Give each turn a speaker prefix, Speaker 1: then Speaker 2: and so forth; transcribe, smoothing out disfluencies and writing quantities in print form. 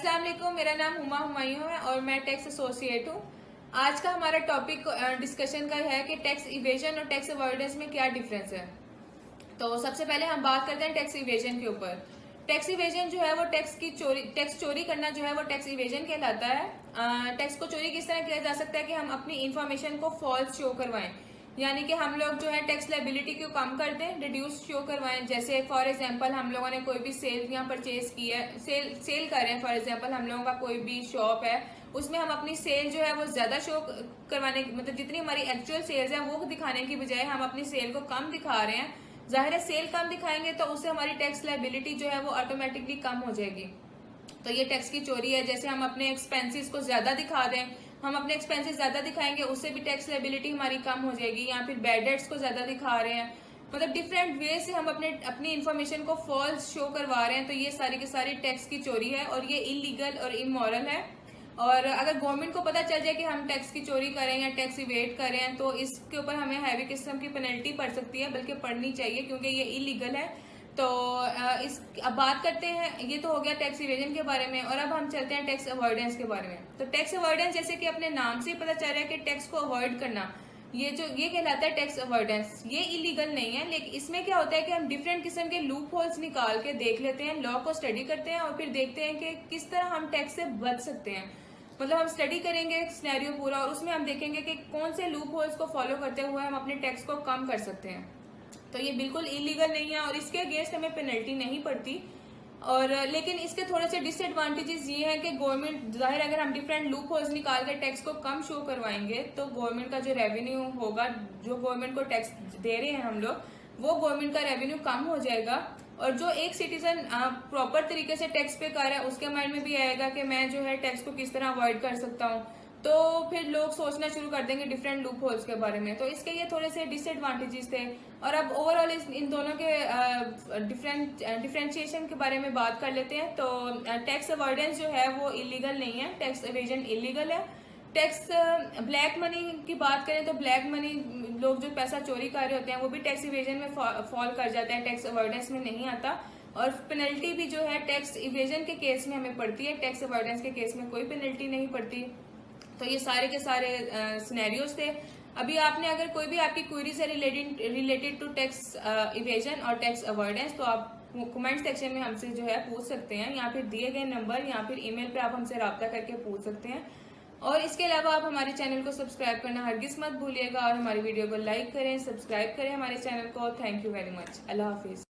Speaker 1: अस्सलाम वालेकुम, मेरा नाम हुमा हुमायूं है और मैं टैक्स एसोसिएट हूँ। आज का हमारा टॉपिक डिस्कशन का है कि टैक्स इवेजन और टैक्स अवॉइडेंस में क्या डिफरेंस है। तो सबसे पहले हम बात करते हैं टैक्स इवेजन के ऊपर। टैक्स इवेजन जो है वो टैक्स चोरी करना जो है वो टैक्स इवेजन कहलाता है। टैक्स को चोरी किस तरह किया जा सकता है कि हम अपनी इंफॉर्मेशन को फॉल्स शो करवाएं, यानी कि हम लोग जो है टैक्स लायबिलिटी को कम कर दें, रिड्यूस शो करवाएं। जैसे फॉर एग्जांपल हम लोगों ने कोई भी सेल या परचेज की है, सेल कर रहे हैं, फॉर एग्जांपल हम लोगों का कोई भी शॉप है, उसमें हम अपनी सेल जो है वो ज्यादा शो करवाने, मतलब जितनी हमारी एक्चुअल सेल्स है वो दिखाने की बजाय हम अपनी सेल को कम दिखा रहे हैं। जाहिर है सेल कम दिखाएंगे तो उससे हमारी टैक्स लायबिलिटी जो है वो ऑटोमेटिकली कम हो जाएगी। तो ये टैक्स की चोरी है। जैसे हम अपने एक्सपेंसेस को ज्यादा दिखा दें, हम अपने एक्सपेंसेस ज्यादा दिखाएंगे उससे भी टैक्स लायबिलिटी हमारी कम हो जाएगी। या फिर बैड डेट्स को ज्यादा दिखा रहे हैं, मतलब डिफरेंट वे से हम अपनी इन्फॉर्मेशन को फॉल्स शो करवा रहे हैं, तो ये सारी की सारी टैक्स की चोरी है और ये इलीगल और इमोरल है। और अगर गवर्नमेंट को पता चल जाए कि हम टैक्स की चोरी करें या टैक्स इवेट करें तो इसके ऊपर हमें हैवी किस्म की पेनल्टी पड़ सकती है, बल्कि पड़नी चाहिए क्योंकि ये इलीगल है। तो अब बात करते हैं, ये तो हो गया टैक्स इवेजन के बारे में, और अब हम चलते हैं टैक्स अवॉइडेंस के बारे में। तो टैक्स अवॉइडेंस जैसे कि अपने नाम से ही पता चल रहा है कि टैक्स को अवॉइड करना, ये कहलाता है टैक्स अवॉइडेंस। ये इलीगल नहीं है, लेकिन इसमें क्या होता है कि हम डिफरेंट किस्म के लूप होल्स निकाल के देख लेते हैं, लॉ को स्टडी करते हैं और फिर देखते हैं कि किस तरह हम टैक्स से बच सकते हैं। मतलब हम स्टडी करेंगे सिनेरियो पूरा और उसमें हम देखेंगे कि कौन से लूप होल्स को फॉलो करते हुए हम अपने टैक्स को कम कर सकते हैं। तो ये बिल्कुल इलीगल नहीं है और इसके अगेंस्ट हमें पेनल्टी नहीं पड़ती। और लेकिन इसके थोड़े से डिसएडवांटेजेस ये हैं कि गवर्नमेंट, जाहिर अगर हम डिफरेंट लूप होल्स निकाल कर टैक्स को कम शो करवाएंगे तो गवर्नमेंट का जो रेवेन्यू होगा, जो गवर्नमेंट को टैक्स दे रहे हैं हम लोग, वो गवर्नमेंट का रेवेन्यू कम हो जाएगा। और जो एक सिटीजन प्रॉपर तरीके से टैक्स पे कर रहा है उसके माइंड में भी आएगा कि मैं जो है टैक्स को किस तरह अवॉइड कर सकता हूँ, तो फिर लोग सोचना शुरू कर देंगे डिफरेंट लूप होल्स के बारे में। तो इसके ये थोड़े से डिसएडवांटेजेस थे। और अब ओवरऑल इन दोनों के डिफरेंशिएशन के बारे में बात कर लेते हैं। तो टैक्स अवॉइडेंस जो है वो इलीगल नहीं है, टैक्स एवेजन इलीगल है। टैक्स ब्लैक मनी की बात करें तो ब्लैक मनी, लोग जो पैसा चोरी कर रहे होते हैं वो भी टैक्स इवेजन में फॉल कर जाते हैं, टैक्स अवॉइडेंस में नहीं आता। और पेनल्टी भी जो है टैक्स इवेजन के केस में हमें पड़ती है, टैक्स अवॉइडेंस के केस में कोई पेनल्टी नहीं पड़ती। तो ये सारे के सारे सिनेरियोज थे। अभी आपने अगर कोई भी आपकी क्वेरी से रिलेटेड टू टैक्स इवेजन और टैक्स अवॉइडेंस, तो आप कमेंट सेक्शन में हमसे जो है पूछ सकते हैं, या फिर दिए गए नंबर या फिर ईमेल पे आप हमसे रब्ता करके पूछ सकते हैं। और इसके अलावा आप हमारे चैनल को सब्सक्राइब करना हरगिज मत भूलिएगा और हमारी वीडियो को लाइक करें, सब्सक्राइब करें हमारे चैनल को। Thank you very much. Allah Hafiz.